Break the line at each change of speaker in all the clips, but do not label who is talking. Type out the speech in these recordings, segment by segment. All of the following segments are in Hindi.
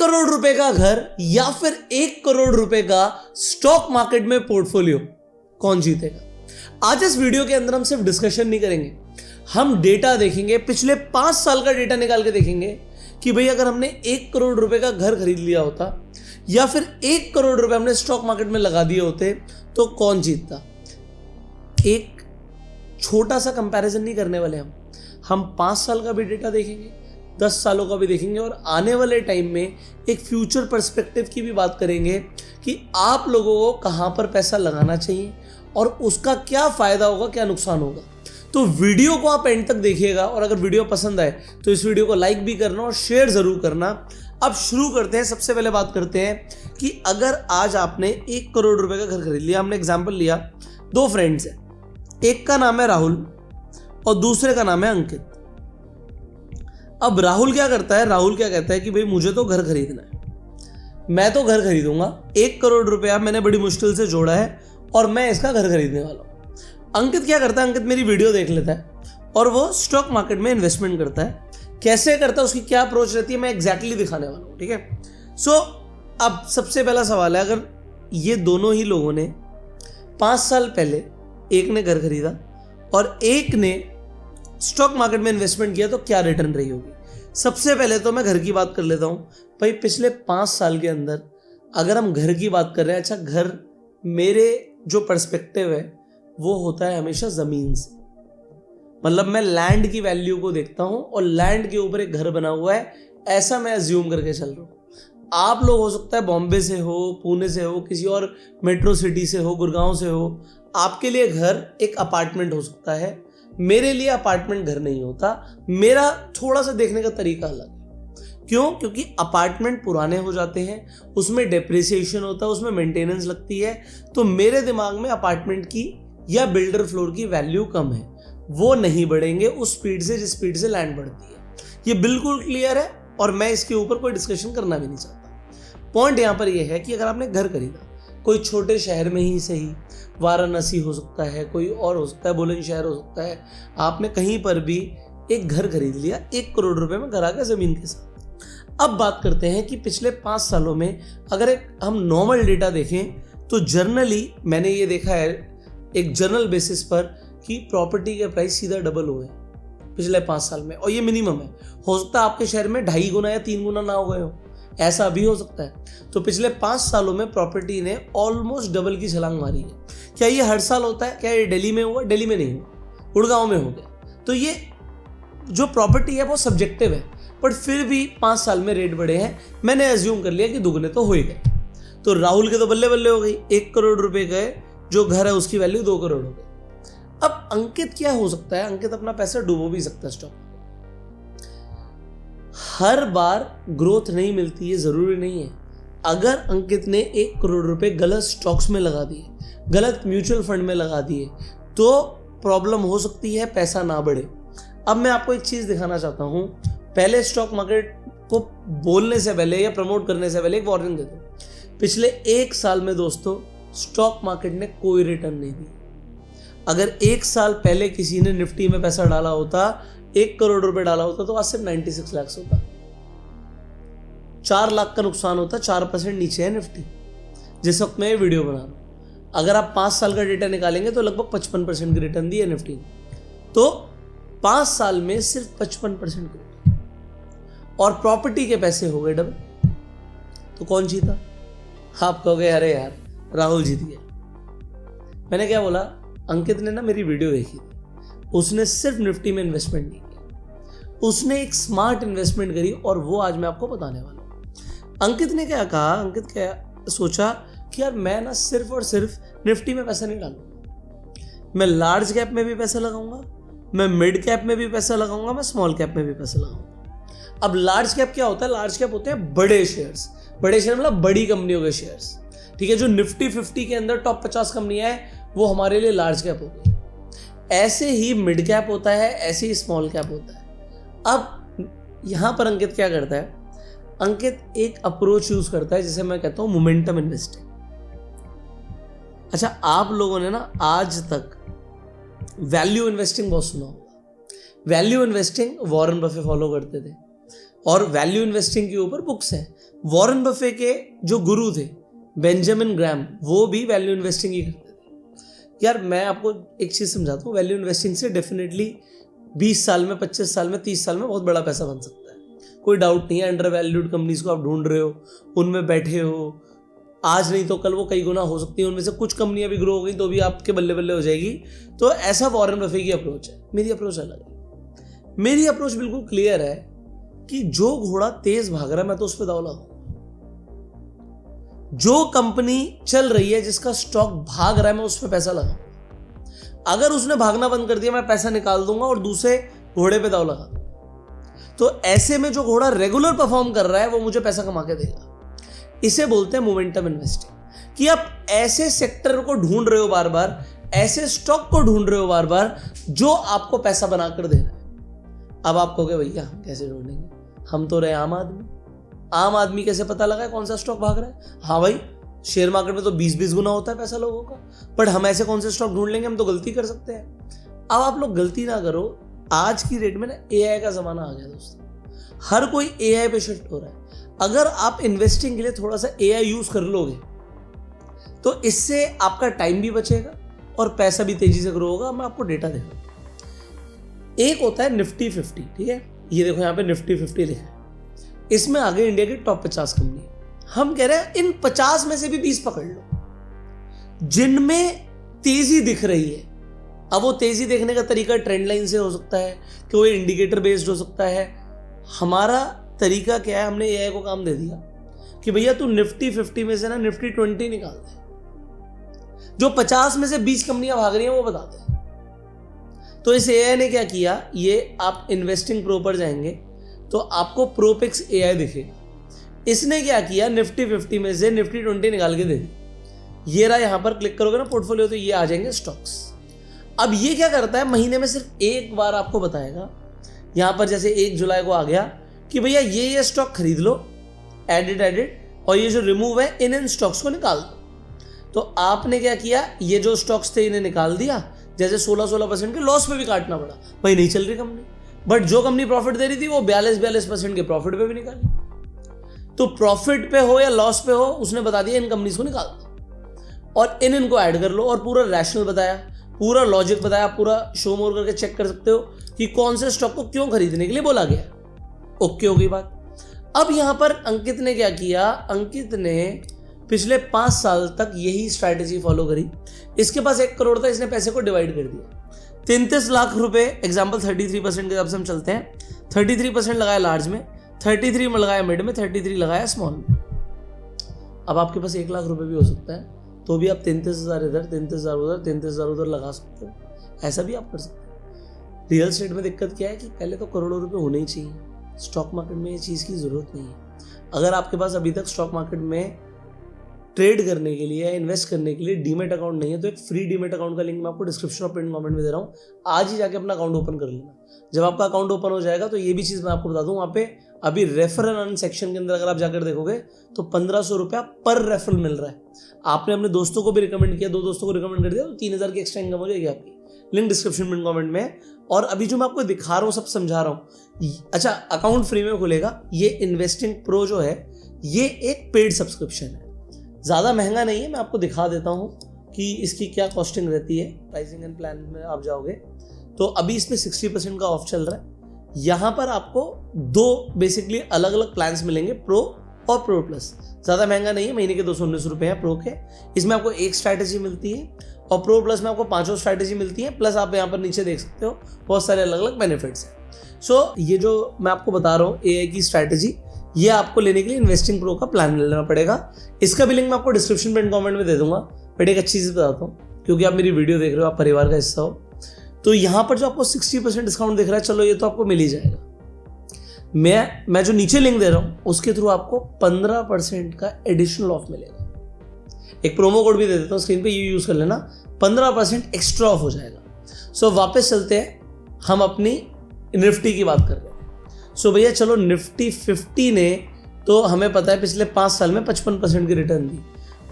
करोड़ रुपए का घर या फिर 1 करोड़ रुपए का स्टॉक मार्केट में पोर्टफोलियो, कौन जीतेगा? आज इस वीडियो के अंदर हम सिर्फ डिस्कशन नहीं करेंगे, हम डेटा देखेंगे, पिछले 5 साल का डेटा निकाल के देखेंगे कि भाई अगर हमने 1 करोड़ रुपए का घर खरीद लिया होता या फिर 1 करोड़ रुपए हमने स्टॉक मार्केट में लगा दिए होते तो कौन जीतता। एक छोटा सा कंपैरिजन नहीं करने वाले हम 5 साल का भी डेटा देखेंगे, 10 सालों का भी देखेंगे और आने वाले टाइम में एक फ्यूचर पर्सपेक्टिव की भी बात करेंगे कि आप लोगों को कहां पर पैसा लगाना चाहिए और उसका क्या फायदा होगा, क्या नुकसान होगा। तो वीडियो को आप एंड तक देखिएगा और अगर वीडियो पसंद आए तो इस वीडियो को लाइक भी करना और शेयर जरूर करना। अब शुरू करते हैं। सबसे पहले बात करते हैं कि अगर आज आपने 1 करोड़ रुपए का घर खरीद लिया, हमने एग्जाम्पल लिया, 2 फ्रेंड्स हैं, एक का नाम है राहुल और दूसरे का नाम है अंकित। अब राहुल क्या करता है, राहुल क्या कहता है कि भाई मुझे तो घर खरीदना है, मैं तो घर खरीदूंगा, 1 करोड़ रुपया मैंने बड़ी मुश्किल से जोड़ा है और मैं इसका घर खरीदने वाला हूं। अंकित क्या करता है, अंकित मेरी वीडियो देख लेता है और वो स्टॉक मार्केट में इन्वेस्टमेंट करता है। कैसे करता है, उसकी क्या अप्रोच रहती है, मैं एग्जैक्टली दिखाने वाला हूं। ठीक है, सो अब सबसे पहला सवाल है, अगर ये दोनों ही लोगों ने 5 साल पहले, एक ने घर खरीदा और एक ने स्टॉक मार्केट में इन्वेस्टमेंट किया, तो क्या रिटर्न रही होगी। सबसे पहले तो मैं घर की बात कर लेता हूं। भाई पिछले 5 साल के अंदर अगर हम घर की बात कर रहे हैं, अच्छा घर, मेरे जो पर्सपेक्टिव है वो होता है हमेशा जमीन से, मतलब मैं लैंड की वैल्यू को देखता हूं और लैंड के ऊपर एक घर बना हुआ है, ऐसा मैं अज्यूम करके चल रहा हूं। आप लोग हो सकता है बॉम्बे से हो, पुणे से हो, किसी और मेट्रो सिटी से हो, गुड़गांव से हो, आपके लिए घर एक अपार्टमेंट हो सकता है। मेरे लिए अपार्टमेंट घर नहीं होता, मेरा थोड़ा सा देखने का तरीका अलग है। क्यों? क्योंकि अपार्टमेंट पुराने हो जाते हैं, उसमें डेप्रिसिएशन होता है, उसमें मेंटेनेंस लगती है, तो मेरे दिमाग में अपार्टमेंट की या बिल्डर फ्लोर की वैल्यू कम है, वो नहीं बढ़ेंगे उस स्पीड से जिस स्पीड से लैंड बढ़ती है। ये बिल्कुल क्लियर है और मैं इसके ऊपर कोई डिस्कशन करना भी नहीं चाहता। पॉइंट यहां पर यह है कि अगर आपने घर खरीदा, कोई छोटे शहर में ही सही, वाराणसी हो सकता है, कोई और हो सकता है, बुलंदशहर हो सकता है, आपने कहीं पर भी एक घर खरीद लिया 1 करोड़ रुपए में, घर आ गया जमीन के साथ। अब बात करते हैं कि पिछले 5 सालों में अगर हम नॉर्मल डेटा देखें तो जर्नली मैंने ये देखा है एक जनरल बेसिस पर कि प्रॉपर्टी के प्राइस सीधा डबल हुए पिछले 5 साल में, और ये मिनिमम है। हो सकता है आपके शहर में 2.5 गुना या 3 गुना ना हो गए हो, ऐसा भी हो सकता है। तो पिछले 5 सालों में प्रॉपर्टी ने ऑलमोस्ट डबल की छलांग मारी है। क्या ये हर साल होता है? क्या ये दिल्ली में हुआ? दिल्ली में नहीं हुआ, गुड़गांव में हो गया। तो ये जो प्रॉपर्टी है वो सब्जेक्टिव है, बट फिर भी 5 साल में रेट बढ़े हैं। मैंने एज्यूम कर लिया कि दुगने तो हो ही गए। तो राहुल के तो बल्ले बल्ले हो गई, 1 करोड़ रुपए गए, जो घर है उसकी वैल्यू 2 करोड़ हो गई। अब अंकित क्या हो सकता है, अंकित अपना पैसा डुबो भी सकता है स्टॉक। हर बार ग्रोथ नहीं मिलती है, जरूरी नहीं है। अगर अंकित ने 1 करोड़ रुपए गलत स्टॉक्स में लगा दिए, गलत म्यूचुअल फंड में लगा दिए, तो प्रॉब्लम हो सकती है, पैसा ना बढ़े। अब मैं आपको एक चीज दिखाना चाहता हूं, पहले स्टॉक मार्केट को बोलने से पहले या प्रमोट करने से पहले एक वार्निंग देता हूं। पिछले 1 साल में दोस्तों स्टॉक मार्केट ने कोई रिटर्न नहीं दी। अगर 1 साल पहले किसी ने निफ्टी में पैसा डाला होता, 1 करोड़ रुपए डाला होता, तो आज सिर्फ 96 लाख होता, 4 लाख का नुकसान होता। 4% नीचे है निफ्टी जिस वक्त मैं ये वीडियो बना रहा हूं। अगर आप 5 साल का डेटा निकालेंगे तो लगभग 55% की रिटर्न दी है निफ्टी ने। तो 5 साल में सिर्फ 55% की रिटर्न, और प्रॉपर्टी के पैसे हो गए डबल। तो कौन जीता? आप कहोगे अरे यार राहुल जीत गया। मैंने क्या बोला, अंकित ने ना मेरी वीडियो देखी थी, उसने सिर्फ निफ्टी में इन्वेस्टमेंट नहीं किया, उसने एक स्मार्ट इन्वेस्टमेंट करी और वो आज मैं आपको बताने वाला हूं। अंकित ने क्या कहा, अंकित क्या सोचा कि यार मैं ना सिर्फ और सिर्फ निफ्टी में पैसा नहीं डालूंगा, मैं लार्ज कैप में भी पैसा लगाऊंगा, मैं मिड कैप में भी पैसा लगाऊंगा, मैं स्मॉल कैप में भी पैसा लगाऊंगा। अब लार्ज कैप क्या होता है? लार्ज कैप होते हैं बड़े शेयर्स, बड़े शेयर मतलब बड़ी कंपनियों के शेयर्स। ठीक है, जो निफ्टी 50 के अंदर टॉप 50 कंपनियां हैं वो हमारे लिए लार्ज कैप हो गई। ऐसे ही मिड कैप होता है, ऐसे ही स्मॉल कैप होता है। अब यहां पर अंकित क्या करता है, अंकित एक अप्रोच यूज करता है जिसे मैं कहता हूं मोमेंटम इन्वेस्टिंग। अच्छा, आप लोगों ने ना आज तक वैल्यू इन्वेस्टिंग बहुत सुना होगा। Value investing Warren Buffett follow करते थे। और वैल्यू इन्वेस्टिंग के ऊपर बुक्स हैं। वॉरेन बफे के जो गुरु थे बेंजामिन ग्रैम, वो भी वैल्यू इन्वेस्टिंग ही करते थे। यार मैं आपको एक चीज़ समझाता हूँ, वैल्यू इन्वेस्टिंग से डेफिनेटली 20 साल में, 25 साल में, 30 साल में बहुत बड़ा पैसा बन सकता है, कोई डाउट नहीं है। अंडर वैल्यूड कंपनीज को आप ढूंढ रहे हो, उनमें बैठे हो, आज नहीं तो कल वो कई गुना हो सकती है, उनमें से कुछ कंपनियां भी ग्रो हो गई तो भी आपके बल्ले बल्ले हो जाएगी। तो ऐसा वॉरेन बफे की अप्रोच है। मेरी अप्रोच अलग है। मेरी अप्रोच बिल्कुल क्लियर है कि जो घोड़ा तेज भाग रहा है मैं तो उस पर दांव लगाऊंगा। जो कंपनी चल रही है, जिसका स्टॉक भाग रहा है, मैं उस पर पैसा लगाऊंगा। अगर उसने भागना बंद कर दिया मैं पैसा निकाल दूंगा और दूसरे घोड़े पे दांव लगा दूंगा। तो ऐसे में जो घोड़ा रेगुलर परफॉर्म कर रहा है वो मुझे पैसा कमा के देगा। इसे बोलते हैं मोमेंटम इन्वेस्टिंग, कि आप ऐसे सेक्टर को ढूंढ रहे हो बार बार, ऐसे स्टॉक को ढूंढ रहे हो बार बार जो आपको पैसा बनाकर दे रहा है। अब आप कहोगे भैया हम कैसे ढूंढेंगे, हम तो रहे आम आदमी। आम आदमी कैसे पता लगा कौन सा स्टॉक भाग रहा है? हाँ भाई, शेयर मार्केट में तो 20-20 गुना होता है पैसा लोगों का, बट हम ऐसे कौन से स्टॉक ढूंढ लेंगे? हम तो गलती कर सकते हैं। अब आप लोग गलती ना करो। आज की डेट में ना एआई का जमाना आ गया दोस्तों, हर कोई एआई पे शिफ्ट हो रहा है। अगर आप इन्वेस्टिंग के लिए थोड़ा सा एआई यूज कर लोगे तो इससे आपका टाइम भी बचेगा और पैसा भी तेजी से ग्रो होगा। मैं आपको डेटा देखा, एक होता है निफ्टी 50, ठीक है, ये देखो यहाँ पे निफ्टी 50 लिखा है, इसमें आगे इंडिया की टॉप 50 कंपनी। हम कह रहे हैं इन 50 में से भी 20 पकड़ लो जिनमें तेजी दिख रही है। अब वो तेजी देखने का तरीका ट्रेंड लाइन से हो सकता है कि वो इंडिकेटर बेस्ड हो सकता है। हमारा तरीका क्या है, हमने एआई को काम दे दिया कि भैया तू निफ्टी 50 में से ना निफ्टी 20 निकाल दे, जो 50 में से 20 कंपनियां भाग रही हैं वो बता दे। तो इस एआई ने क्या किया, ये आप इन्वेस्टिंग प्रो पर जाएंगे तो आपको प्रोपिक्स एआई दिखेगा। इसने क्या किया, निफ्टी 50 में से निफ्टी 20 निकाल के दे दी। ये रहा, यहां पर क्लिक करोगे ना पोर्टफोलियो तो ये आ जाएंगे स्टॉक्स। अब ये क्या करता है, महीने में सिर्फ एक बार आपको बताएगा। यहां पर जैसे 1 जुलाई को आ गया कि भैया ये स्टॉक खरीद लो, एडिट, और ये जो रिमूव है इन स्टॉक्स को निकाल दो। तो आपने क्या किया, ये जो स्टॉक्स थे इन्हें निकाल दिया। जैसे 16% के लॉस पे भी काटना पड़ा, भाई नहीं चल रही कंपनी, बट जो कंपनी प्रॉफिट दे रही थी वो 42% के प्रॉफिट पे भी निकाली। तो प्रॉफिट पे हो या लॉस पे हो, उसने बता दिया इन कंपनीज को निकाल दो और इनको ऐड कर लो, और पूरा रैशनल बताया, पूरा लॉजिक बताया, पूरा शो मोर करके चेक कर सकते हो कि कौन से स्टॉक को क्यों खरीदने के लिए बोला गया। ओके हो गई बात। अब यहां पर अंकित ने क्या किया, अंकित ने पिछले 5 साल तक यही स्ट्रैटेजी फॉलो करी। इसके पास 1 करोड़ था, इसने पैसे को डिवाइड कर दिया। 33 लाख रुपए, एग्जाम्पल 33% के हिसाब से हम चलते हैं, 33% लगाया लार्ज में, 33 में लगाया मिड में, 33 लगाया स्मॉल में। अब आपके पास 1 लाख रुपए भी हो सकता है तो भी आप 33,000 इधर, 33,000 उधर, 33,000 उधर लगा सकते हो। ऐसा भी आप कर सकते हो। रियल एस्टेट में दिक्कत क्या है कि पहले तो करोड़ों रुपए होने ही चाहिए। स्टॉक मार्केट में ये चीज़ की ज़रूरत नहीं है। अगर आपके पास अभी तक स्टॉक मार्केट में ट्रेड करने के लिए, इन्वेस्ट करने के लिए डीमेट अकाउंट नहीं है तो एक फ्री डीमेट अकाउंट का लिंक मैं आपको डिस्क्रिप्शन और पिन कमेंट में दे रहा हूँ। आज ही जाके अपना अकाउंट ओपन कर लेना। जब आपका अकाउंट ओपन हो जाएगा तो ये भी चीज़ मैं आपको बता दूँ, वहाँ पे अभी रेफरल अर्न सेक्शन के अंदर अगर आप जाकर देखोगे तो 1500 रुपया पर रेफरल मिल रहा है। आपने अपने दोस्तों को भी रिकमेंड किया, 2 दोस्तों को रिकमेंड कर दिया तो 3000 की एक्स्ट्रा इनकम हो जाएगी आपकी। लिंक डिस्क्रिप्शन पिन कमेंट में। और अभी जो मैं आपको दिखा रहा हूँ सब समझा रहा हूँ। अच्छा, अकाउंट फ्री में खुलेगा। ये इन्वेस्टिंग प्रो जो है ये एक पेड सब्सक्रिप्शन है, ज़्यादा महंगा नहीं है। मैं आपको दिखा देता हूँ कि इसकी क्या कॉस्टिंग रहती है। प्राइसिंग एंड प्लान में आप जाओगे तो अभी इसमें 60% का ऑफ चल रहा है। यहाँ पर आपको 2 बेसिकली अलग अलग प्लान्स मिलेंगे, प्रो और प्रो प्लस। ज़्यादा महंगा नहीं है, महीने के 219 रुपये हैं प्रो के। इसमें आपको एक स्ट्रैटेजी मिलती है और प्रो प्लस में आपको 5 स्ट्रैटेजी मिलती है। प्लस आप यहाँ पर नीचे देख सकते हो बहुत सारे अलग अलग बेनिफिट्स हैं। सो ये जो मैं आपको बता रहा हूँ एआई की स्ट्रैटेजी, ये आपको लेने के लिए इन्वेस्टिंग प्रो का प्लान लेना पड़ेगा। इसका भी लिंक मैं आपको डिस्क्रिप्शन में कमेंट में दे दूंगा। बट एक अच्छी चीज़ बताता हूँ, क्योंकि आप मेरी वीडियो देख रहे हो, आप परिवार का हिस्सा हो, तो यहाँ पर जो आपको 60% डिस्काउंट दिख रहा है, चलो ये तो आपको मिल ही जाएगा। मैं जो नीचे लिंक दे रहा हूँ उसके थ्रू आपको 15% का एडिशनल ऑफ मिलेगा। एक प्रोमो कोड भी दे देता हूँ स्क्रीन पे, ये यूज़ कर लेना, 15% एक्स्ट्रा ऑफ हो जाएगा। सो वापस चलते हैं, हम अपनी निफ्टी की बात कर रहे हैं। सो भैया चलो, निफ्टी 50 ने तो हमें पता है पिछले 5 साल में 55% की रिटर्न दी,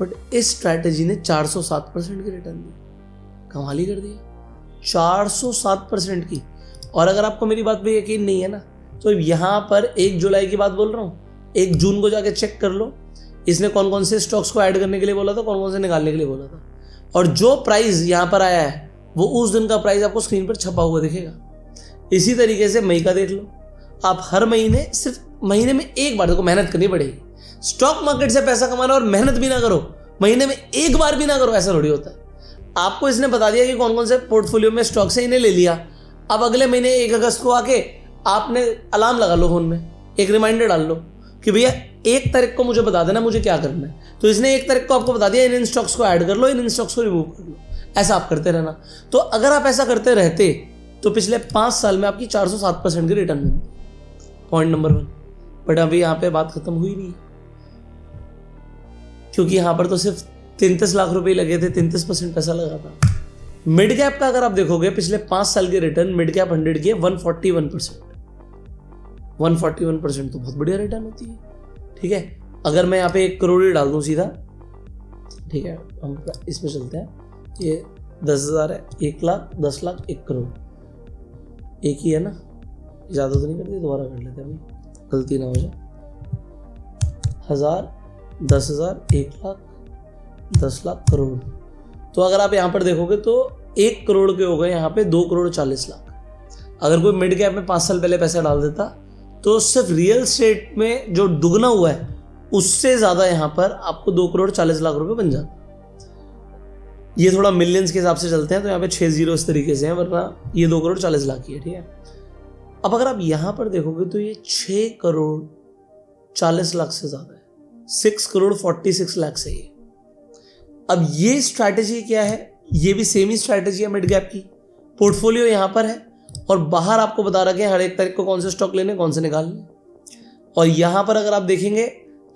बट इस स्ट्रैटेजी ने 407% की रिटर्न दी। कमाल ही कर दिया, 407% की। और अगर आपको मेरी बात पे यकीन नहीं है ना, तो यहाँ पर 1 जुलाई की बात बोल रहा हूँ, 1 जून को जाके चेक कर लो इसने कौन कौन से स्टॉक्स को ऐड करने के लिए बोला था, कौन कौन से निकालने के लिए बोला था, और जो प्राइस यहाँ पर आया है वो उस दिन का प्राइस आपको स्क्रीन पर छपा हुआ दिखेगा। इसी तरीके से मई का देख लो, आप हर महीने सिर्फ महीने में एक बार, देखो मेहनत करनी पड़ेगी, स्टॉक मार्केट से पैसा कमाना और मेहनत भी ना करो, महीने में एक बार भी ना करो, ऐसा थोड़ी होता है। आपको इसने बता दिया कि कौन कौन से पोर्टफोलियो में स्टॉक्स है, इन्हें ले लिया। अब अगले महीने 1 अगस्त को आके आपने अलार्म लगा लो फोन में, एक रिमाइंडर डाल लो कि भैया 1 तारीख को मुझे बता देना मुझे क्या करना है। तो इसने 1 तारीख को आपको बता दिया इन स्टॉक्स को ऐड कर लो, इन स्टॉक्स को रिमूव कर लो। ऐसा आप करते रहना। तो अगर आप ऐसा करते रहते तो पिछले 5 साल में आपकी 407% की रिटर्न मिलती। Point number 1। बट अभी यहाँ पे बात खत्म हुई नहीं, क्योंकि यहाँ पर तो सिर्फ 33 लाख रुपए लगे थे, 33% पैसा लगा था। मिड कैप का अगर आप देखोगे पिछले 5 साल की रिटर्न मिड कैप 100 की है 141%। 141% तो बहुत बढ़िया रिटर्न होती है। ठीक है, अगर मैं यहाँ पे 1 करोड़ ही डाल दूं सीधा, ठीक है, हम इसमें चलते हैं, ये 10,000 है, 1 लाख, 10 लाख, 1 करोड़, एक ही है ना, ज़्यादा तो नहीं करती, दोबारा कर लेते हैं, गलती ना हो जाए। 1000, 10,000, 1 लाख, 10 लाख, करोड़। तो अगर आप यहाँ पर देखोगे तो 1 करोड़ के हो गए यहाँ पे 2 करोड़ 40 लाख। अगर कोई मिड कैप में 5 साल पहले पैसा डाल देता तो सिर्फ रियल एस्टेट में जो दुगना हुआ है उससे ज़्यादा यहाँ पर आपको 2 करोड़ 40 लाख रुपए बन जाता। ये थोड़ा मिलियंस के हिसाब से चलते हैं तो यहाँ पे 6 जीरो इस तरीके से हैं, वरना ये 2 करोड़ 40 लाख की है। ठीक है, अब अगर आप यहाँ पर देखोगे तो ये 6 करोड़ 40 लाख से ज़्यादा है, 6 करोड़ 46 लाख से ही। अब ये स्ट्रैटेजी क्या है, ये भी सेम ही स्ट्रैटेजी है मिड कैप की। पोर्टफोलियो यहाँ पर है और बाहर आपको बता रखे हैं हर 1 तारीख को कौन से स्टॉक लेने, कौन से निकालने। और यहाँ पर अगर आप देखेंगे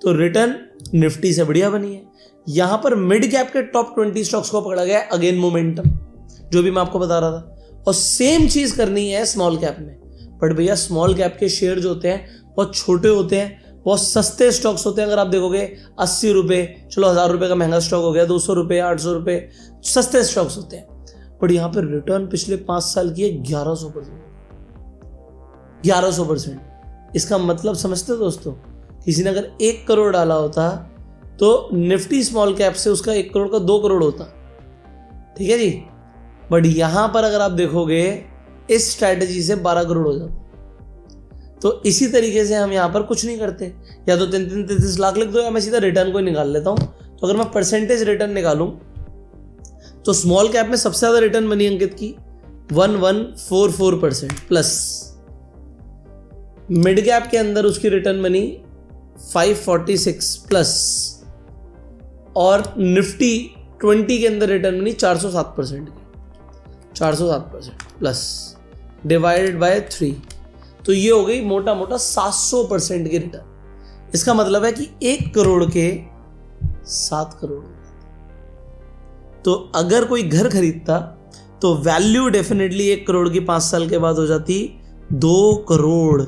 तो रिटर्न निफ्टी से बढ़िया बनी है। यहाँ पर मिड कैप के टॉप 20 स्टॉक्स को पकड़ा गया है, अगेन मोमेंटम, जो भी मैं आपको बता रहा था। और सेम चीज करनी है स्मॉल कैप में, बट भैया स्मॉल कैप के शेयर जो होते हैं बहुत छोटे होते हैं, बहुत सस्ते स्टॉक्स होते हैं। अगर आप देखोगे 80 रुपये, चलो 1000 रुपये का महंगा स्टॉक हो गया, 200 रुपये, 800 रुपये, सस्ते स्टॉक्स होते हैं। बट यहाँ पर रिटर्न पिछले 5 साल की है 1100%। 1100%। इसका मतलब समझते हो दोस्तों, किसी ने अगर 1 करोड़ डाला होता तो निफ्टी स्मॉल कैप से उसका 1 करोड़ का 2 करोड़ होता। ठीक है जी, बट यहां पर अगर आप देखोगे इस स्ट्रैटेजी से 12 करोड़ हो जाता। तो इसी तरीके से हम यहां पर कुछ नहीं करते, या तो 33 लाख लिख दो या मैं सीधा रिटर्न को निकाल लेता हूं। तो अगर मैं परसेंटेज रिटर्न निकालूं तो स्मॉल कैप में सबसे ज्यादा रिटर्न बनी अंकित की 1144% प्लस। मिड कैप के अंदर उसकी रिटर्न बनी 546 प्लस, और निफ्टी 20 के अंदर रिटर्न बनी 407% की, 407% प्लस डिवाइडेड बाय 3। तो ये हो गई मोटा मोटा 700% की रिटर्न। इसका मतलब है कि 1 करोड़ के 7 करोड़। तो अगर कोई घर खरीदता तो वैल्यू डेफिनेटली 1 करोड़ की 5 साल के बाद हो जाती 2 करोड़,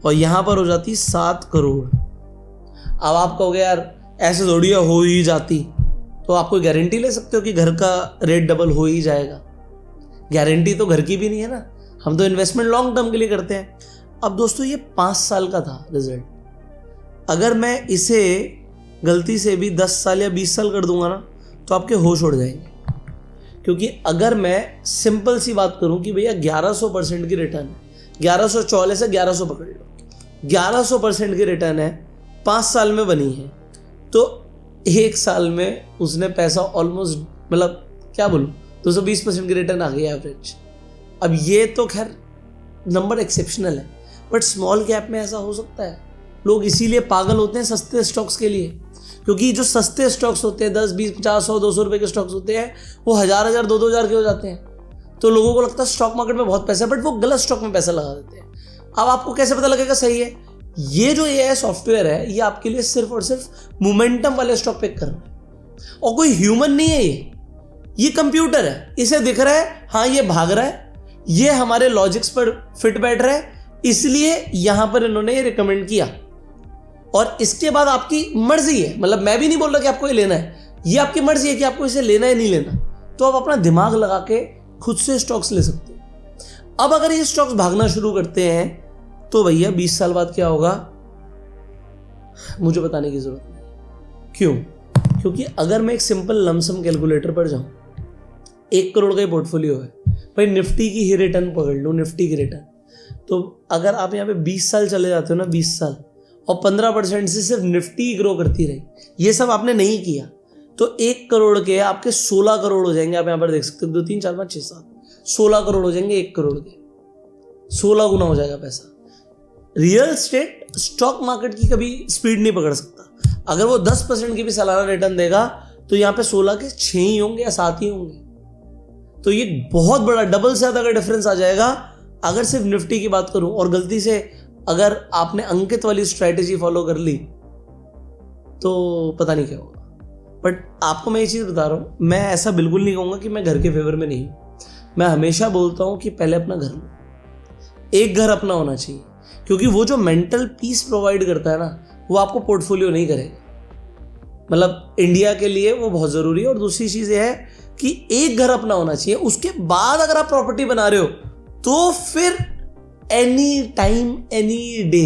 और यहां पर हो जाती 7 करोड़। अब आप कहोगे यार ऐसे थोड़ी हो ही जाती, तो आप कोई गारंटी ले सकते हो कि घर का रेट डबल हो ही जाएगा? गारंटी तो घर की भी नहीं है ना, हम तो इन्वेस्टमेंट लॉन्ग टर्म के लिए करते हैं। अब दोस्तों ये 5 साल का था रिजल्ट, अगर मैं इसे गलती से भी 10 साल या 20 साल कर दूंगा ना तो आपके होश उड़ जाएंगे। क्योंकि अगर मैं सिंपल सी बात करूं कि भैया 1100% की रिटर्न है, 1144 से 1100 पकड़ लो, 1100% की रिटर्न है, 5 साल में बनी है, तो 1 साल में उसने पैसा ऑलमोस्ट, मतलब क्या बोलूं, 220% की रिटर्न आ गई एवरेज। अब ये तो खैर नंबर एक्सेप्शनल है, बट स्मॉल कैप में ऐसा हो सकता है। लोग इसीलिए पागल होते हैं सस्ते स्टॉक्स के लिए, क्योंकि जो सस्ते स्टॉक्स होते हैं 10, 20, 50, 100, 200 रुपए के स्टॉक्स होते हैं वो 1000, 2,000 के हो जाते हैं। तो लोगों को लगता है स्टॉक मार्केट में बहुत पैसा है, बट वो गलत स्टॉक में पैसा लगा देते हैं। अब आपको कैसे पता लगेगा सही है? ये जो AI सॉफ्टवेयर है ये आपके लिए सिर्फ और सिर्फ मोमेंटम वाले स्टॉक पिक कर रहा है, और कोई ह्यूमन नहीं है ये कंप्यूटर है। इसे दिख रहा है हाँ ये भाग रहा है, ये हमारे लॉजिक्स पर फिट बैठ रहा है, इसलिए यहां पर इन्होंने ये रिकमेंड किया। और इसके बाद आपकी मर्जी है, मतलब मैं भी नहीं बोल रहा कि आपको ये लेना है, ये आपकी मर्जी है कि आपको इसे लेना है नहीं लेना। तो आप अपना दिमाग लगा के खुद से स्टॉक्स ले सकते हो। अब अगर ये स्टॉक्स भागना शुरू करते हैं तो भैया 20 साल बाद क्या होगा मुझे बताने की जरूरत नहीं। क्यों? क्योंकि अगर मैं एक सिंपल लमसम कैलकुलेटर पर जाऊं, 1 करोड़ का ही पोर्टफोलियो है भाई, निफ्टी की ही रिटर्न पकड़ लो, निफ्टी की रिटर्न, तो अगर आप यहाँ पे 20 साल चले जाते हो ना, 20 साल, और 15% से सिर्फ निफ्टी ग्रो करती रही, ये सब आपने नहीं किया, तो 1 करोड़ के आपके 16 करोड़ हो जाएंगे। आप यहाँ पर देख सकते हो 2 3 4 5 6 7 16 करोड़ हो जाएंगे 1 करोड़ के, 16 गुना हो जाएगा पैसा। रियल एस्टेट स्टॉक मार्केट की कभी स्पीड नहीं पकड़ सकता। अगर वो 10% की भी सालाना रिटर्न देगा तो यहाँ पे 16 के 6 ही होंगे या 7 ही होंगे। तो ये बहुत बड़ा, डबल से ज्यादा का डिफरेंस आ जाएगा अगर सिर्फ निफ्टी की बात करूं। और गलती से अगर आपने अंकित वाली स्ट्रैटेजी फॉलो कर ली तो पता नहीं क्या होगा। बट आपको मैं ये चीज बता रहा हूं, मैं ऐसा बिल्कुल नहीं कहूंगा कि मैं घर के फेवर में नहीं हूं। मैं हमेशा बोलता हूं कि पहले अपना घर लो, एक घर अपना होना चाहिए, क्योंकि वो जो मेंटल पीस प्रोवाइड करता है ना, वो आपको पोर्टफोलियो नहीं करेगा। मतलब इंडिया के लिए वो बहुत जरूरी है। और दूसरी चीज ये है कि एक घर अपना होना चाहिए, उसके बाद अगर आप प्रॉपर्टी बना रहे हो तो फिर any time any day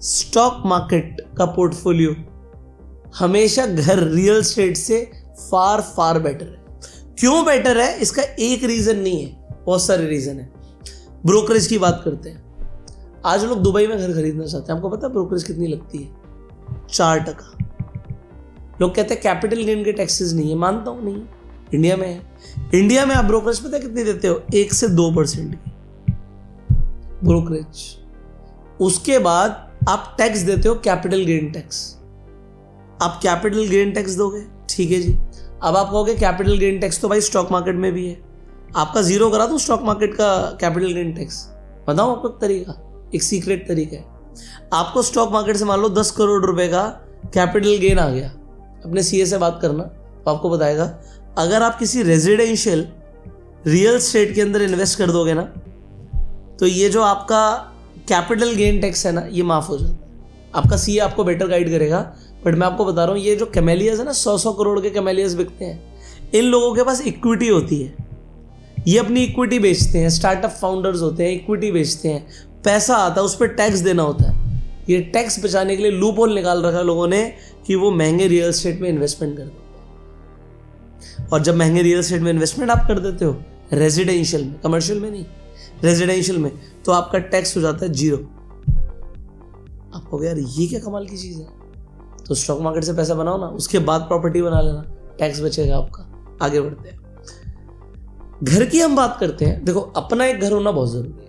stock market का पोर्टफोलियो हमेशा घर रियल एस्टेट से फार फार बेटर है। क्यों बेटर है? इसका एक रीजन नहीं है, बहुत सारे रीजन है। ब्रोकरेज की बात करते हैं। आज लोग दुबई में घर खरीदना चाहते हैं, आपको पता है ब्रोकरेज कितनी लगती है? 4%। लोग कहते हैं कैपिटल गेन के टैक्सेस नहीं है, मानता हूं नहीं, इंडिया में है। इंडिया में आप ब्रोकरेज पता है कितनी देते हो? 1 से 2% की ब्रोकरेज। उसके बाद आप टैक्स देते हो कैपिटल गेन टैक्स। आप कैपिटल गेन टैक्स दोगे, ठीक है जी। अब आप कहोगे कैपिटल गेन टैक्स तो भाई स्टॉक मार्केट में भी है, आपका 0 करा दूं स्टॉक मार्केट का कैपिटल गेन टैक्स। बताऊं आपको एक तरीका, एक सीक्रेट तरीका है। आपको स्टॉक मार्केट से मान लो 10 करोड़ रुपए का कैपिटल गेन आ गया, अपने सीए से बात करना तो आपको बताएगा। अगर आप किसी रेजिडेंशियल रियल एस्टेट के अंदर इन्वेस्ट कर दोगे ना, तो ये जो आपका कैपिटल गेन टैक्स है ना, ये माफ हो जाता है। आपका सीए आपको बेटर गाइड करेगा। बट मैं आपको बता रहा हूँ, ये जो कैमेलियर्स है ना, 100 करोड़ के कैमेलियर्स बिकते हैं, इन लोगों के पास इक्विटी होती है, ये अपनी इक्विटी बेचते हैं। स्टार्टअप फाउंडर्स होते हैं, इक्विटी बेचते हैं, पैसा आता है, उस पर टैक्स देना होता है। ये टैक्स बचाने के लिए लूप होल निकाल रखा है लोगों ने कि वो महंगे रियल एस्टेट में इन्वेस्टमेंट कर देते हैं। और जब महंगे रियल एस्टेट में इन्वेस्टमेंट आप कर देते हो, रेजिडेंशियल में, कमर्शियल में नहीं, रेजिडेंशियल में, तो आपका टैक्स हो जाता है 0। आप कहोगे यार ये क्या कमाल की चीज है? तो स्टॉक मार्केट से पैसा बनाओ ना, उसके बाद प्रॉपर्टी बना लेना, टैक्स बचेगा आपका। आगे बढ़ते हैं, घर की हम बात करते हैं। देखो, अपना एक घर होना बहुत जरूरी है।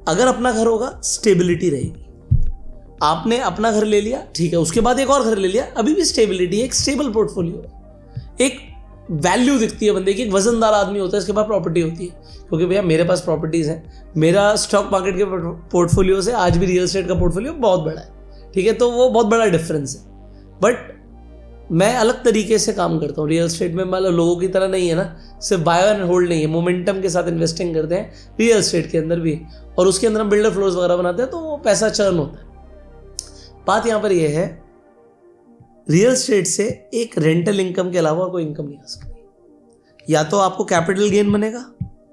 अगर अपना घर होगा, स्टेबिलिटी रहेगी। आपने अपना घर ले लिया, ठीक है, उसके बाद एक और घर ले लिया, अभी भी स्टेबिलिटी है, एक स्टेबल पोर्टफोलियो है, एक वैल्यू दिखती है बंदे की। एक वजनदार आदमी होता है, इसके पास प्रॉपर्टी होती है। क्योंकि भैया मेरे पास प्रॉपर्टीज हैं, मेरा स्टॉक मार्केट के पोर्टफोलियो से आज भी रियल एस्टेट का पोर्टफोलियो बहुत बड़ा है, ठीक है, तो वो बहुत बड़ा डिफरेंस है। बट मैं अलग तरीके से काम करता हूँ रियल एस्टेट में। मतलब लोगों की तरह नहीं है ना, सिर्फ बाय एंड होल्ड नहीं है, मोमेंटम के साथ इन्वेस्टिंग करते हैं रियल एस्टेट के अंदर भी, और उसके अंदर हम बिल्डर फ्लोर्स वगैरह बनाते हैं, तो वो पैसा चर्न होता है। बात यहाँ पर यह है, रियल एस्टेट से एक रेंटल इनकम के अलावा और कोई इनकम नहीं आ सकती। या तो आपको कैपिटल गेन बनेगा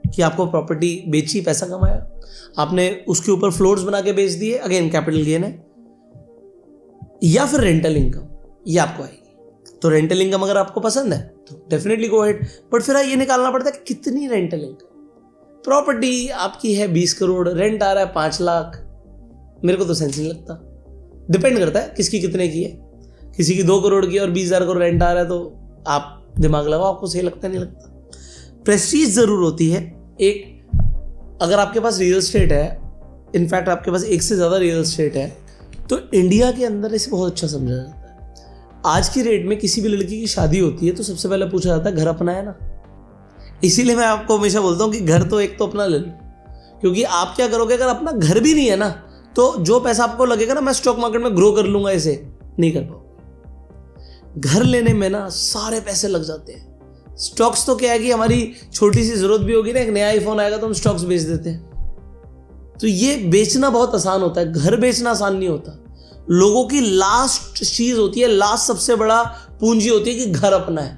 कि आपको प्रॉपर्टी बेची, पैसा कमाया, आपने उसके ऊपर फ्लोर्स बना के बेच दिए, अगेन कैपिटल गेन है, या फिर रेंटल इनकम, ये आपको आएगी। तो रेंटल इनकम अगर आपको पसंद है तो डेफिनेटली गो अहेड। बट फिर ये निकालना पड़ता है कितनी रेंटल इनकम। प्रॉपर्टी आपकी है 20 करोड़, रेंट आ रहा है 5 लाख, मेरे को तो सेंस नहीं लगता। डिपेंड करता है किसकी कितने की है। किसी की 2 करोड़ की और 20,000 करोड़ रेंट आ रहा है, तो आप दिमाग लगाओ, आपको सही लगता नहीं लगता। प्रेस्टीज जरूर होती है एक। अगर आपके पास रियल एस्टेट है, इनफैक्ट आपके पास एक से ज्यादा रियल एस्टेट है, तो इंडिया के अंदर इसे बहुत अच्छा समझा जाता है। आज की रेट में किसी भी लड़की की शादी होती है तो सबसे पहले पूछा जाता है घर अपना है ना। इसीलिए मैं आपको हमेशा बोलता हूं कि घर तो एक तो अपना ले लो, क्योंकि आप क्या करोगे अगर अपना घर भी नहीं है ना, तो जो पैसा आपको लगेगा ना मैं स्टॉक मार्केट में ग्रो कर लूंगा, इसे नहीं कर पाओगे। घर लेने में ना सारे पैसे लग जाते हैं। स्टॉक्स तो क्या है कि हमारी छोटी सी जरूरत भी होगी ना, एक नया आईफोन आएगा तो हम स्टॉक्स बेच देते हैं, तो ये बेचना बहुत आसान होता है, घर बेचना आसान नहीं होता। लोगों की लास्ट चीज होती है, लास्ट सबसे बड़ा पूंजी होती है कि घर अपना है।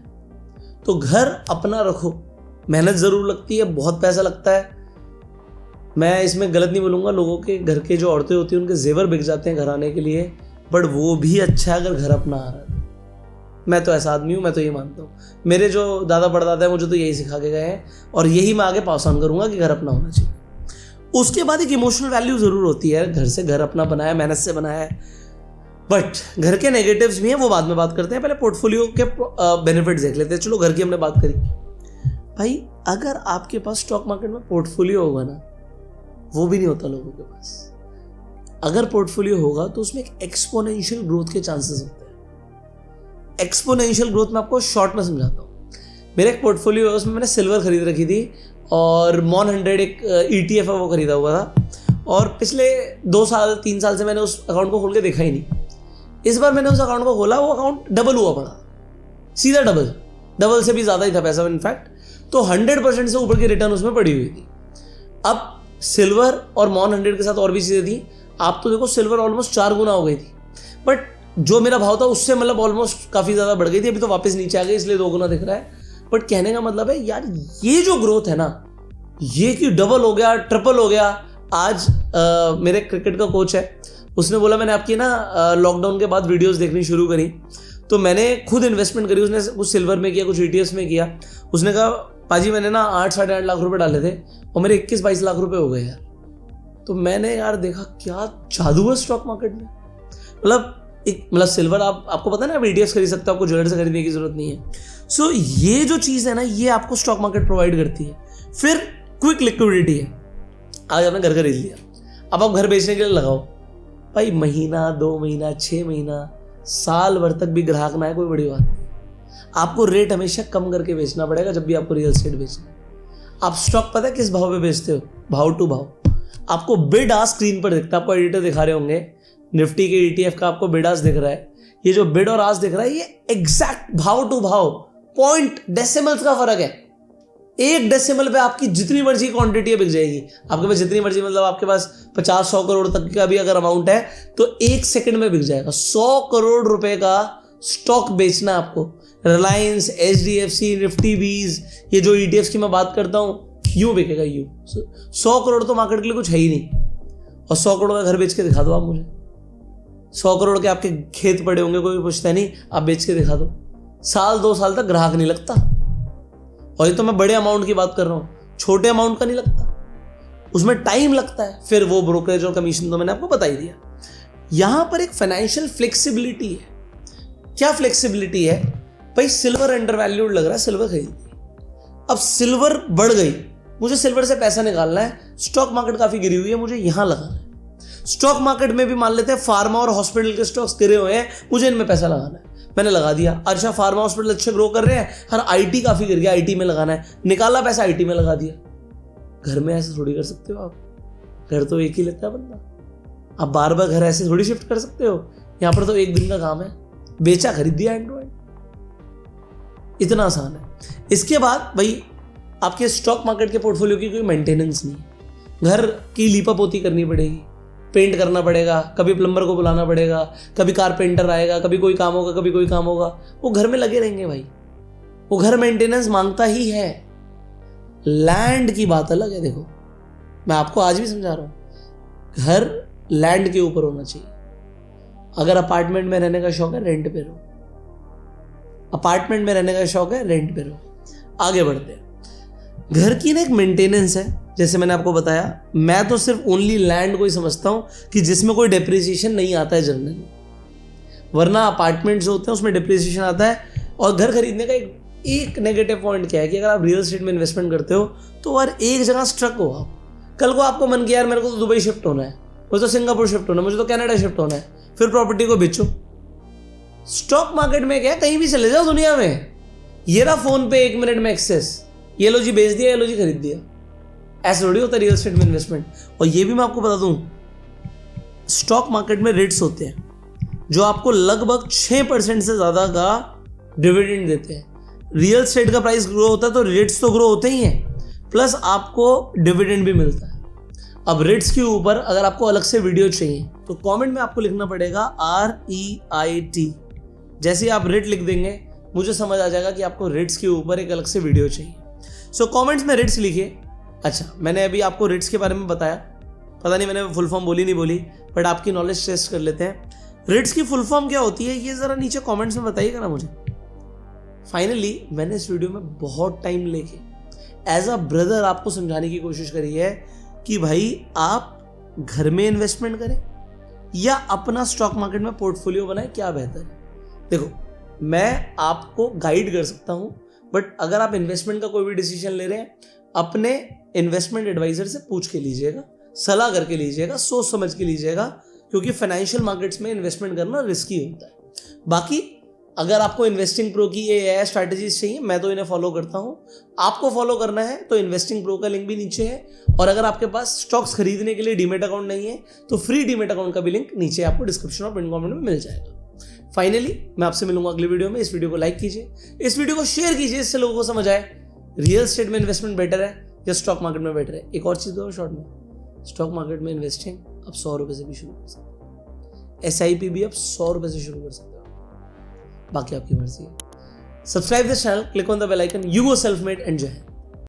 तो घर अपना रखो, मेहनत जरूर लगती है, बहुत पैसा लगता है। मैं इसमें गलत नहीं बोलूँगा, लोगों के घर के जो औरतें होती हैं उनके जेवर बिक जाते हैं घर आने के लिए, बट वो भी अच्छा है अगर घर अपना आ रहा है। मैं तो ऐसा आदमी हूँ, मैं तो ये मानता हूँ। मेरे जो दादा परदादा है मुझे तो यही सिखा के गए हैं और यही मैं आगे पास ऑन करूँगा कि घर अपना होना चाहिए। उसके बाद एक इमोशनल वैल्यू ज़रूर होती है, घर से घर अपना बनाया, मेहनत से बनाया है, बट घर के नेगेटिव्स भी हैं, वो बाद में बात करते हैं। पहले पोर्टफोलियो के बेनिफिट्स देख लेते हैं। चलो घर की हमने बात करी भाई, अगर आपके पास स्टॉक मार्केट में पोर्टफोलियो होगा ना, वो भी नहीं होता लोगों के पास। अगर पोर्टफोलियो होगा तो उसमें एक एक्सपोनेंशियल ग्रोथ के चांसेस होते हैं। एक्सपोनेंशियल ग्रोथ में आपको शॉर्ट में समझाता हूँ। मेरा एक पोर्टफोलियो है, उसमें मैंने सिल्वर खरीद रखी थी और मॉन 100 एक ETF है वो खरीदा हुआ था, और पिछले 2-3 साल से मैंने उस अकाउंट को खोल के देखा ही नहीं। इस बार मैंने उस अकाउंट को खोला, वो अकाउंट डबल हुआ पड़ा, सीधा डबल से भी ज़्यादा ही था पैसा इनफैक्ट। तो 100% से ऊपर की रिटर्न उसमें पड़ी हुई थी। अब सिल्वर और मॉन 100 के साथ और भी चीज़ें थी। आप तो देखो सिल्वर ऑलमोस्ट 4 गुना हो गई थी, बट जो मेरा भाव था उससे मतलब ऑलमोस्ट काफ़ी ज़्यादा बढ़ गई थी। अभी तो वापस नीचे आ गई, इसलिए 2 गुना दिख रहा है। बट कहने का मतलब है यार, ये जो ग्रोथ है ना, ये कि डबल हो गया, ट्रिपल हो गया। आज मेरे क्रिकेट का कोच है, उसने बोला मैंने आपकी ना लॉकडाउन के बाद वीडियोस देखनी शुरू करी, तो मैंने खुद इन्वेस्टमेंट करी। उसने कुछ सिल्वर में किया, कुछ ETFs में किया। उसने कहा पाजी मैंने ना 8-8.5 लाख रुपए डाले थे और मेरे 21-22 लाख रुपए हो गए यार। तो मैंने यार देखा क्या जादू है स्टॉक मार्केट में। मतलब सिल्वर आपको पता है ना, आप ETFs खरीद सकते हो, आपको ज्वेलर से खरीदने की जरूरत नहीं है। सो ये जो चीज़ है ना, ये आपको स्टॉक मार्केट प्रोवाइड करती है। फिर क्विक लिक्विडिटी है। आज आपने घर खरीद लिया, अब आप घर बेचने के लिए लगाओ भाई, महीना 2 महीना 6 महीना साल भर तक भी ग्राहक ना है, कोई बड़ी बात नहीं। आपको रेट हमेशा कम करके बेचना पड़ेगा जब भी आपको रियल एस्टेट बेचना है। आप स्टॉक पता है किस भाव पे बेचते हो? भाव टू भाव। आपको बिड आस्क स्क्रीन पर दिखता है, आपको एडिटर दिखा रहे होंगे, निफ्टी के ETF का आपको बिड आस्क दिख रहा है। ये जो बिड और आस्क दिख रहा है, ये एग्जैक्ट भाव टू भाव, पॉइंट डेसिमल्स का फर्क है। 1 डेसिमल पे आपकी जितनी मर्जी क्वांटिटी बिक जाएगी। आपके पास जितनी मर्जी, मतलब आपके पास 50-100 करोड़ तक का भी अगर अमाउंट है तो 1 सेकंड में बिक जाएगा। 100 करोड़ रुपए का स्टॉक बेचना आपको, रिलायंस, HDFC, निफ्टी 20, ये जो ETFs की मैं बात करता हूँ, यूं बिकेगा यूं। 100 करोड़ तो मार्केट के लिए कुछ है ही नहीं, और 100 करोड़ का घर बेच के दिखा दो आप मुझे। 100 करोड़ के आपके खेत पड़े होंगे, कोई पूछता नहीं, आप बेच के दिखा दो। साल 2 साल तक ग्राहक नहीं लगता। और ये तो मैं बड़े अमाउंट की बात कर रहा हूँ, छोटे अमाउंट का नहीं लगता, उसमें टाइम लगता है। फिर वो ब्रोकरेज और कमीशन तो मैंने आपको बता ही दिया। यहां पर एक फाइनेंशियल फ्लेक्सिबिलिटी है। क्या फ्लेक्सिबिलिटी है भाई? सिल्वर अंडर वैल्यूड लग रहा है, सिल्वर खरीद ली। अब सिल्वर बढ़ गई, मुझे सिल्वर से पैसा निकालना है। स्टॉक मार्केट काफी गिरी हुई है, मुझे यहां लगाना है। स्टॉक मार्केट में भी मान लेते हैं फार्मा और हॉस्पिटल के स्टॉक्स गिरे हुए हैं, मुझे इनमें पैसा लगाना है। मैंने लगा दिया। अच्छा, फार्मा हॉस्पिटल अच्छे ग्रो कर रहे हैं, हर IT काफी गिर गया, IT में लगाना है, निकाला पैसा IT में लगा दिया। घर में ऐसे थोड़ी कर सकते हो आप, घर तो एक ही लेता है बंदा। आप बार बार घर ऐसे थोड़ी शिफ्ट कर सकते हो। यहां पर तो 1 दिन का काम है, बेचा खरीद दिया, एंड्रॉइड, इतना आसान है। इसके बाद भाई आपके स्टॉक मार्केट के पोर्टफोलियो की कोई मेंटेनेंस नहीं है। घर की लीपापोती करनी पड़ेगी, पेंट करना पड़ेगा, कभी प्लम्बर को बुलाना पड़ेगा, कभी कारपेंटर आएगा, कभी कोई काम होगा, कभी कोई काम होगा, वो घर में लगे रहेंगे भाई। वो घर मेंटेनेंस मांगता ही है। लैंड की बात अलग है। देखो मैं आपको आज भी समझा रहा हूं, घर लैंड के ऊपर होना चाहिए। अगर अपार्टमेंट में रहने का शौक है, रेंट पे रहो। अपार्टमेंट में रहने का शौक है, रेंट पे रहो। आगे बढ़ते हैं। घर की ना एक मेंटेनेंस है, जैसे मैंने आपको बताया। मैं तो सिर्फ ओनली लैंड को ही समझता हूं कि जिसमें कोई डेप्रिसिएशन नहीं आता है जनरली, वरना अपार्टमेंट जो होते हैं उसमें डेप्रिसिएशन आता है। और घर खरीदने का एक नेगेटिव पॉइंट क्या है कि अगर आप रियल एस्टेट में इन्वेस्टमेंट करते हो तो हर एक जगह स्ट्रक हो आप। कल को आपको मन किया यार मेरे को तो दुबई शिफ्ट होना है, मुझे तो सिंगापुर शिफ्ट होना है, मुझे तो कनाडा शिफ्ट होना है, फिर प्रॉपर्टी को बेचो। स्टॉक मार्केट में क्या है, कहीं भी चले जाओ दुनिया में, ये रहा फोन पे 1 मिनट में एक्सेस, ये लो जी बेच दिया, ये लो जी खरीद दिया। ऐसा थोड़ी होता है रियल एस्टेट में इन्वेस्टमेंट। और ये भी मैं आपको बता दूं, स्टॉक मार्केट में रेट्स होते हैं जो आपको लगभग 6% से ज्यादा का डिविडेंड देते हैं। रियल एस्टेट का प्राइस ग्रो होता है तो रेट्स तो ग्रो होते ही हैं, प्लस आपको डिविडेंड भी मिलता है। अब रेट्स के ऊपर अगर आपको अलग से वीडियो चाहिए तो कमेंट में आपको लिखना पड़ेगा REIT। जैसे ही आप रेट लिख देंगे मुझे समझ आ जाएगा कि आपको रेट्स के ऊपर एक अलग से वीडियो चाहिए। सो कमेंट्स में रेट्स लिखिए, अच्छा, मैंने अभी आपको रिट्स के बारे में बताया, पता नहीं मैंने फुल फॉर्म बोली नहीं बोली, बट आपकी नॉलेज टेस्ट कर लेते हैं। रिट्स की फुल फॉर्म क्या होती है ये जरा नीचे कमेंट्स में बताइएगा ना मुझे। फाइनली मैंने इस वीडियो में बहुत टाइम लेके एज अ ब्रदर आपको समझाने की कोशिश करी है कि भाई आप घर में इन्वेस्टमेंट करें या अपना स्टॉक मार्केट में पोर्टफोलियो बनाएं, क्या बेहतर है। देखो, मैं आपको गाइड कर सकता हूं, बट अगर आप इन्वेस्टमेंट का कोई भी डिसीजन ले रहे हैं अपने इन्वेस्टमेंट एडवाइजर से पूछ के लीजिएगा, सलाह करके लीजिएगा, सोच समझ के लीजिएगा, क्योंकि फाइनेंशियल मार्केट्स में इन्वेस्टमेंट करना रिस्की होता है। बाकी अगर आपको इन्वेस्टिंग प्रो की ये स्ट्रैटेजीज चाहिए, मैं तो इन्हें फॉलो करता हूं, आपको फॉलो करना है तो इन्वेस्टिंग प्रो का लिंक भी नीचे है, और अगर आपके पास स्टॉक्स खरीदने के लिए डीमेट अकाउंट नहीं है तो फ्री डीमेट अकाउंट का भी लिंक नीचे आपको डिस्क्रिप्शन और पिन कमेंट में मिल जाएगा। फाइनली मैं आपसे मिलूंगा अगली वीडियो में। इस वीडियो को लाइक कीजिए, इस वीडियो को शेयर कीजिए, इससे लोगों को समझ आए रियल एस्टेट में इन्वेस्टमेंट बेटर है या स्टॉक मार्केट में बेटर है। एक और चीज दो शॉर्ट में, स्टॉक मार्केट में इन्वेस्टिंग अब 100 रुपए से भी शुरू कर सकते हो, SIP भी अब 100 रुपए से शुरू कर सकते हो, बाकी आपकी मर्जी है। Subscribe this channel, click on the bell icon. You go self made and Jai Hind.